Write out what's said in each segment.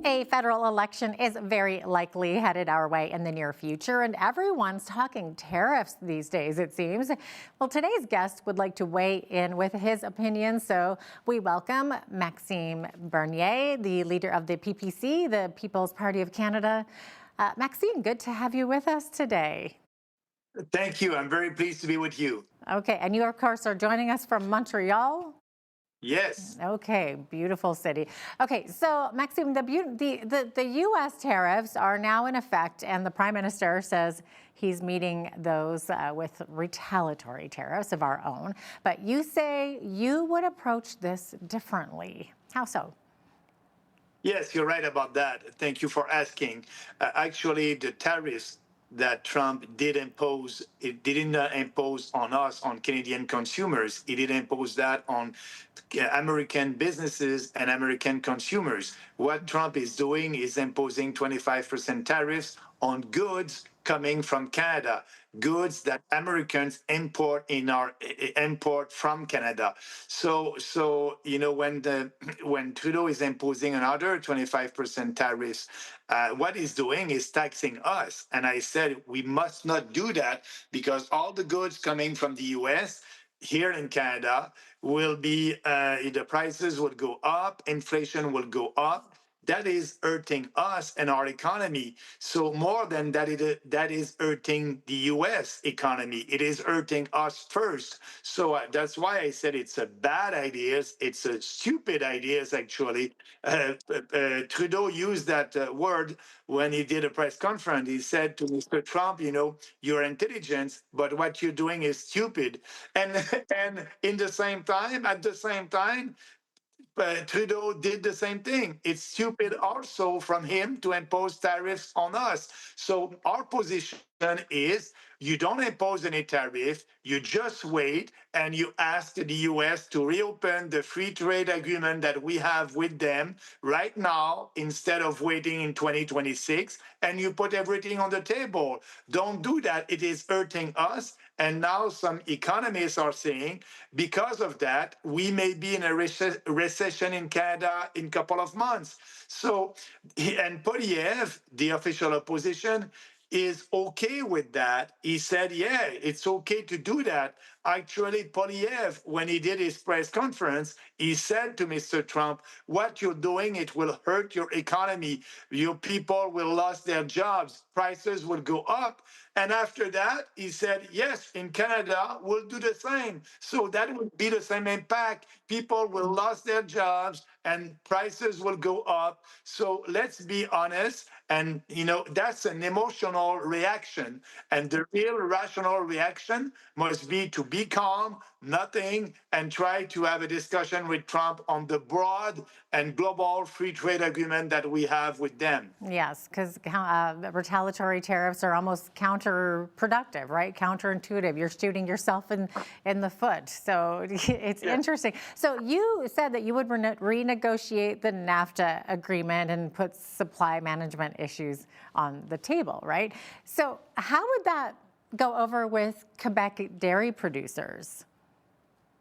A federal election is very likely headed our way in the near future, and everyone's talking tariffs these days, it seems. Well, today's guest would like to weigh in with his opinion, so we welcome Maxime Bernier, the leader of the PPC, the People's Party of Canada. Maxime, good to have you with us today. Thank you. I'm very pleased to be with you. Okay, and you, of course, are joining us from Montreal. Yes. Okay, beautiful city. Okay, so Maxime, the U.S. tariffs are now in effect, and the Prime Minister says he's meeting those with retaliatory tariffs of our own. But you say you would approach this differently. How so? Yes, you're right about that. Thank you for asking. Actually, the tariffs that Trump did impose, it didn't impose on us, on Canadian consumers. It did impose that on American businesses and American consumers. What Trump is doing is imposing 25% tariffs on goods coming from Canada, goods that Americans import from Canada. So when Trudeau is imposing another 25% tariffs, what he's doing is taxing us. And I said we must not do that because all the goods coming from the U.S. here in Canada will be the prices will go up, inflation will go up. That is hurting us and our economy. So more than that, that is hurting the U.S. economy. It is hurting us first. So that's why I said it's a bad idea. It's a stupid idea, actually. Trudeau used that word when he did a press conference. He said to Mr. Trump, you're intelligent, but what you're doing is stupid. And and at the same time, Trudeau did the same thing. It's stupid also from him to impose tariffs on us. So our position is you don't impose any tariff, you just wait and you ask the US to reopen the free trade agreement that we have with them right now instead of waiting in 2026, and you put everything on the table. Don't do that. It is hurting us. And now some economists are saying because of that, we may be in a recession in Canada in a couple of months. So, and Polyev, the official opposition, is okay with that. He said, yeah, it's okay to do that. Actually, Polyev, when he did his press conference, he said to Mr. Trump, what you're doing, it will hurt your economy. Your people will lose their jobs. Prices will go up. And after that, he said, yes, in Canada, we'll do the same. So that would be the same impact. People will lose their jobs and prices will go up. So let's be honest. And, that's an emotional reaction. And the real rational reaction must be to be calm, nothing, and try to have a discussion with Trump on the broad and global free trade agreement that we have with them. Yes, because retaliatory tariffs are almost counterproductive, right? Counterintuitive. You're shooting yourself in the foot. So it's interesting. So you said that you would renegotiate the NAFTA agreement and put supply management issues on the table, right? So how would that go over with Quebec dairy producers?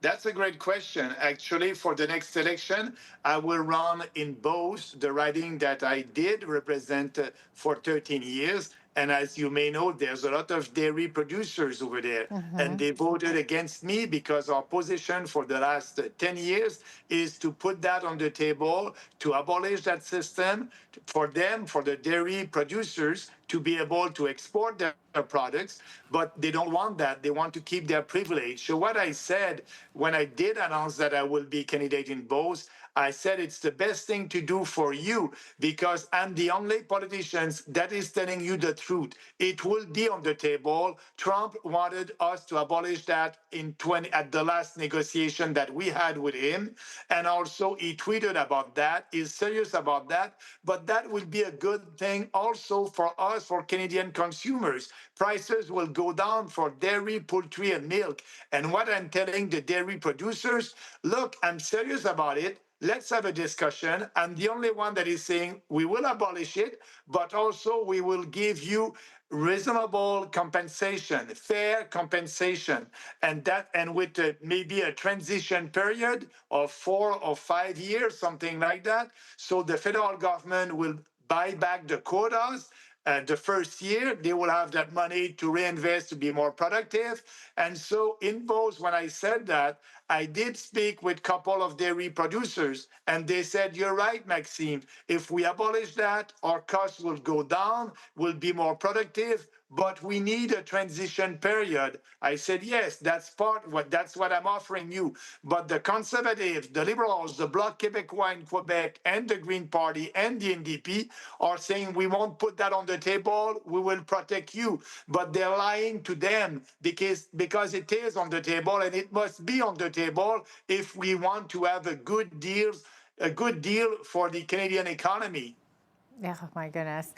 That's a great question. Actually, for the next election, I will run in both the riding that I did represent for 13 years. And as you may know, there's a lot of dairy producers over there. And they voted against me because our position for the last 10 years is to put that on the table, to abolish that system for them, for the dairy producers, to be able to export their products, but they don't want that. They want to keep their privilege. So what I said when I did announce that I will be candidate in both, I said it's the best thing to do for you because I'm the only politician that is telling you the truth. It will be on the table. Trump wanted us to abolish that at the last negotiation that we had with him. And also he tweeted about that, is serious about that. But that will be a good thing also for us cost for Canadian consumers. Prices will go down for dairy, poultry, and milk. And what I'm telling the dairy producers, look, I'm serious about it. Let's have a discussion. I'm the only one that is saying we will abolish it, but also we will give you reasonable compensation, fair compensation, and with maybe a transition period of 4 or 5 years, something like that. So the federal government will buy back the quotas. The first year, they will have that money to reinvest to be more productive. And so in both, when I said that, I did speak with a couple of dairy producers, and they said, you're right, Maxime. If we abolish that, our costs will go down, we'll be more productive, but we need a transition period. I said, yes, that's what I'm offering you. But the Conservatives, the Liberals, the Bloc Québécois in Quebec, and the Green Party and the NDP are saying we won't put that on the table, we will protect you. But they're lying to them because it is on the table, and it must be on the table if we want to have a good deal for the Canadian economy. Oh my goodness.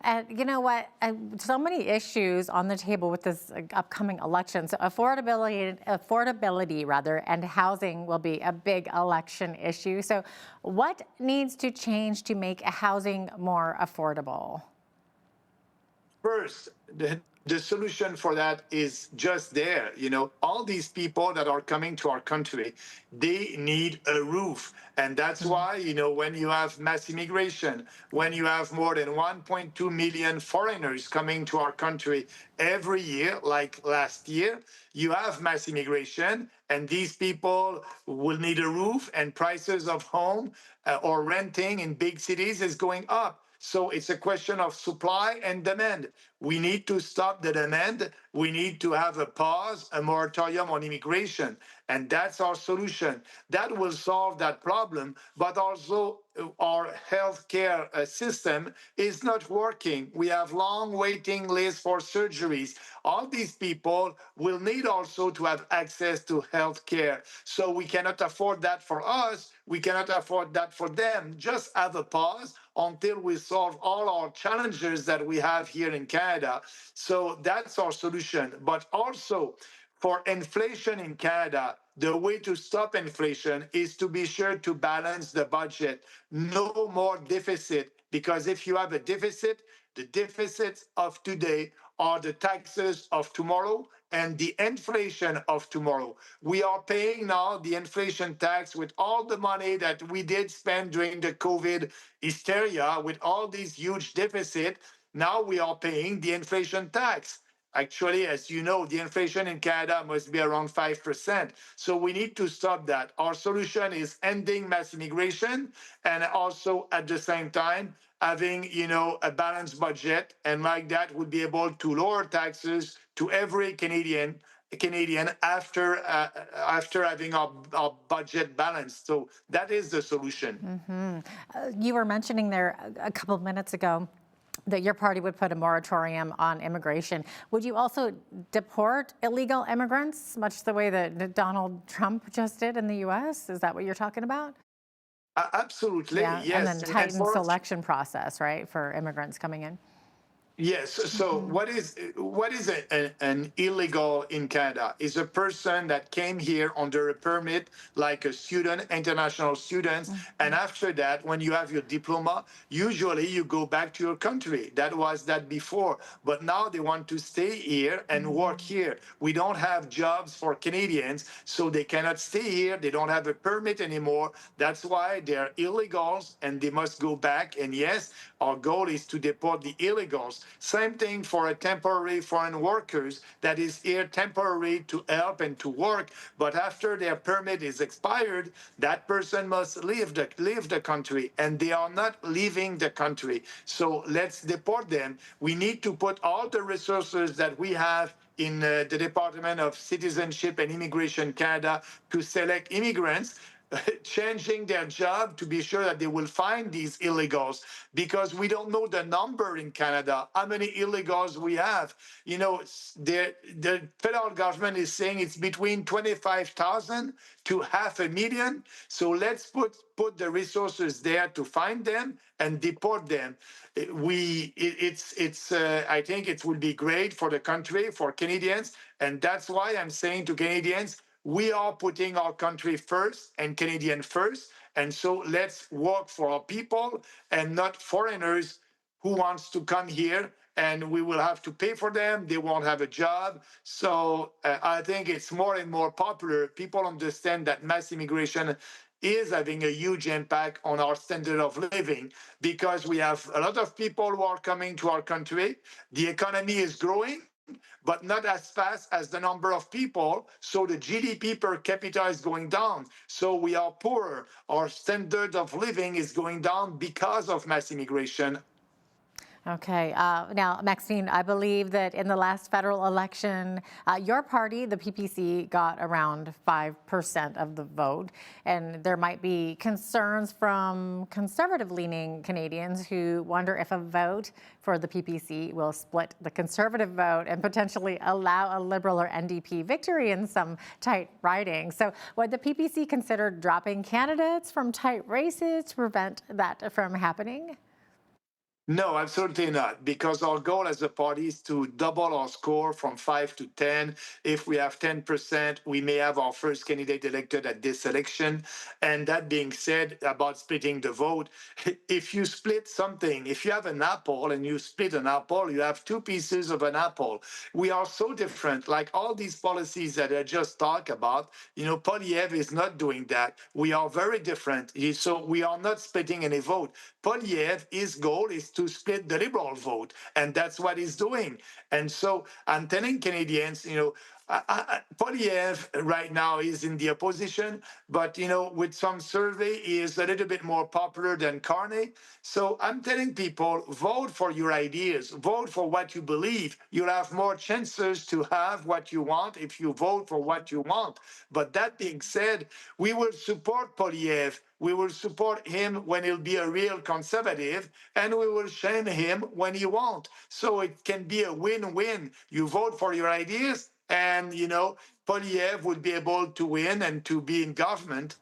And you know what? So many issues on the table with this upcoming election. So affordability rather, and housing will be a big election issue. So what needs to change to make housing more affordable? First, the solution for that is just there. All these people that are coming to our country, they need a roof. And that's why, when you have mass immigration, when you have more than 1.2 million foreigners coming to our country every year, like last year, you have mass immigration, and these people will need a roof, and prices of home or renting in big cities is going up. So it's a question of supply and demand. We need to stop the demand. We need to have a pause, a moratorium on immigration. And that's our solution. That will solve that problem. But also, our healthcare system is not working. We have long waiting lists for surgeries. All these people will need also to have access to healthcare. So we cannot afford that for us. We cannot afford that for them. Just have a pause until we solve all our challenges that we have here in Canada. So that's our solution. But also, for inflation in Canada, the way to stop inflation is to be sure to balance the budget. No more deficit, because if you have a deficit, the deficits of today are the taxes of tomorrow and the inflation of tomorrow. We are paying now the inflation tax with all the money that we did spend during the COVID hysteria, with all these huge deficits. Now we are paying the inflation tax. Actually, as you know, the inflation in Canada must be around 5%. So we need to stop that. Our solution is ending mass immigration, and also at the same time having, a balanced budget. And like that, we'll be able to lower taxes to every Canadian after having our budget balanced. So that is the solution. You were mentioning there a couple of minutes ago that your party would put a moratorium on immigration. Would you also deport illegal immigrants, much the way that Donald Trump just did in the U.S.? Is that what you're talking about? Absolutely, Yeah, yes. and then tighten selection process, right, for immigrants coming in? Yes. So what is an illegal in Canada? Is a person that came here under a permit, like a student, international students, and after that, when you have your diploma, usually you go back to your country. That was that before, but now they want to stay here and work here. We don't have jobs for Canadians, so they cannot stay here. They don't have a permit anymore. That's why they're illegals, and they must go back. And yes, our goal is to deport the illegals. Same thing for a temporary foreign workers that is here temporary to help and to work, but after their permit is expired, that person must leave the country, and they are not leaving the country. So let's deport them. We need to put all the resources that we have in the Department of Citizenship and Immigration Canada to select immigrants. changing their job to be sure that they will find these illegals, because we don't know the number in Canada, how many illegals we have. You know, the federal government is saying it's between 25,000 to 500,000. So let's put the resources there to find them and deport them. I think it will be great for the country, for Canadians, and that's why I'm saying to Canadians, we are putting our country first and Canadian first. And so let's work for our people and not foreigners who wants to come here, and we will have to pay for them. They won't have a job. So I think it's more and more popular. People understand that mass immigration is having a huge impact on our standard of living, because we have a lot of people who are coming to our country. The economy is growing, but not as fast as the number of people. So the GDP per capita is going down. So we are poorer. Our standard of living is going down because of mass immigration. Okay. Now, Maxime, I believe that in the last federal election, your party, the PPC, got around 5% of the vote. And there might be concerns from conservative-leaning Canadians who wonder if a vote for the PPC will split the conservative vote and potentially allow a Liberal or NDP victory in some tight ridings. So would the PPC consider dropping candidates from tight races to prevent that from happening? No, absolutely not, because our goal as a party is to double our score from 5 to 10. If we have 10%, we may have our first candidate elected at this election. And that being said, about splitting the vote, if you split something, if you have an apple and you split an apple, you have two pieces of an apple. We are so different. Like all these policies that I just talked about, Polyev is not doing that. We are very different. So we are not splitting any vote. Polyev, his goal is to split the Liberal vote, and that's what he's doing. And so I'm telling Canadians, Polyev right now is in the opposition, but with some survey, he is a little bit more popular than Carney. So I'm telling people, vote for your ideas, vote for what you believe. You'll have more chances to have what you want if you vote for what you want. But that being said, we will support Polyev. We will support him when he'll be a real conservative, and we will shame him when he won't. So it can be a win-win. You vote for your ideas, and Polyev would be able to win and to be in government.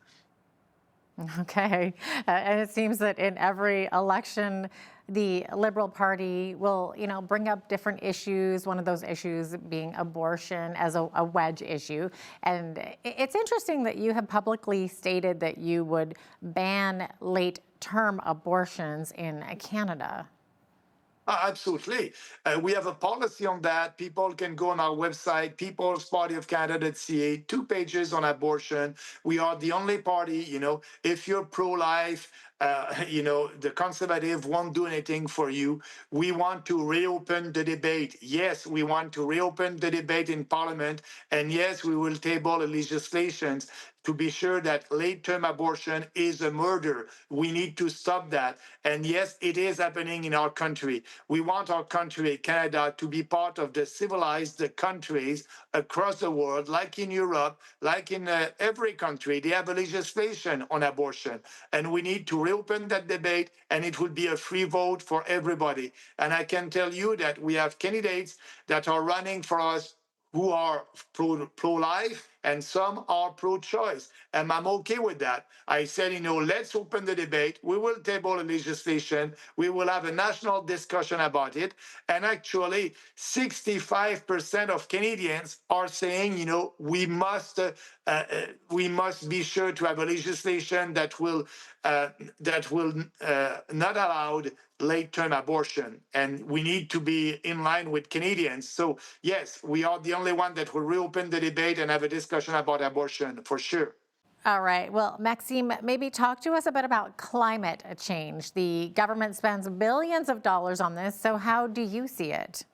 Okay. And it seems that in every election, the Liberal Party will, bring up different issues, one of those issues being abortion as a wedge issue. And it's interesting that you have publicly stated that you would ban late-term abortions in Canada. Absolutely. We have a policy on that. People can go on our website, peoplespartyofcanada.ca, 2 pages on abortion. We are the only party, if you're pro-life, the conservative won't do anything for you. We want to reopen the debate. Yes, we want to reopen the debate in Parliament. And yes, we will table legislation to be sure that late-term abortion is a murder. We need to stop that. And yes, it is happening in our country. We want our country, Canada, to be part of the civilized countries across the world, like in Europe, like in every country. They have a legislation on abortion. And we need to reopen that debate, and it will be a free vote for everybody. And I can tell you that we have candidates that are running for us who are pro-life, and some are pro-choice. And I'm okay with that. I said, let's open the debate. We will table a legislation. We will have a national discussion about it. And actually, 65% of Canadians are saying, we must be sure to have a legislation that will not allow late-term abortion, and we need to be in line with Canadians. So yes, we are the only one that will reopen the debate and have a discussion about abortion, for sure. All right. Well, Maxime, maybe talk to us a bit about climate change. The government spends billions of dollars on this, so how do you see it?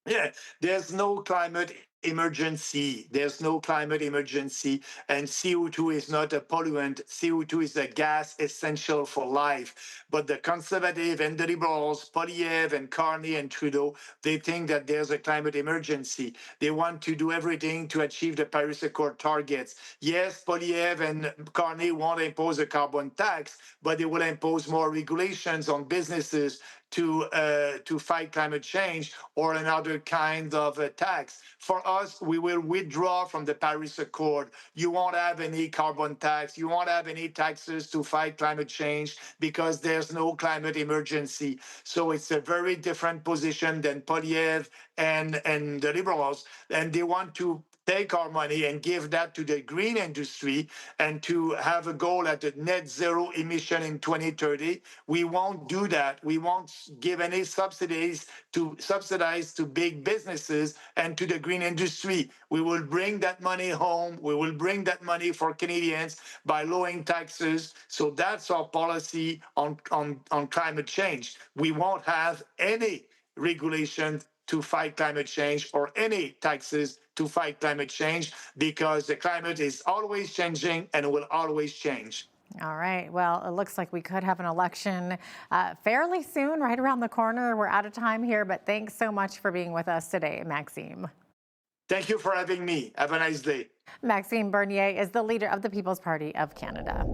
Yeah, there's no climate emergency. There's no climate emergency, and CO2 is not a pollutant. CO2 is a gas essential for life. But the conservative and the liberals, Poilievre and Carney and Trudeau, they think that there's a climate emergency. They want to do everything to achieve the Paris Accord targets. Yes, Poilievre and Carney won't impose a carbon tax, but they will impose more regulations on businesses to fight climate change or another kind of tax. For us, we will withdraw from the Paris Accord. You won't have any carbon tax. You won't have any taxes to fight climate change because there's no climate emergency. So it's a very different position than Poilievre and the liberals, and they want to take our money and give that to the green industry and to have a goal at a net zero emission in 2030. We won't do that. We won't give any subsidize to big businesses and to the green industry. We will bring that money home. We will bring that money for Canadians by lowering taxes. So that's our policy on climate change. We won't have any regulation to fight climate change or any taxes to fight climate change because the climate is always changing and will always change. All right. Well, it looks like we could have an election fairly soon, right around the corner. We're out of time here, but thanks so much for being with us today, Maxime. Thank you for having me. Have a nice day. Maxime Bernier is the leader of the People's Party of Canada.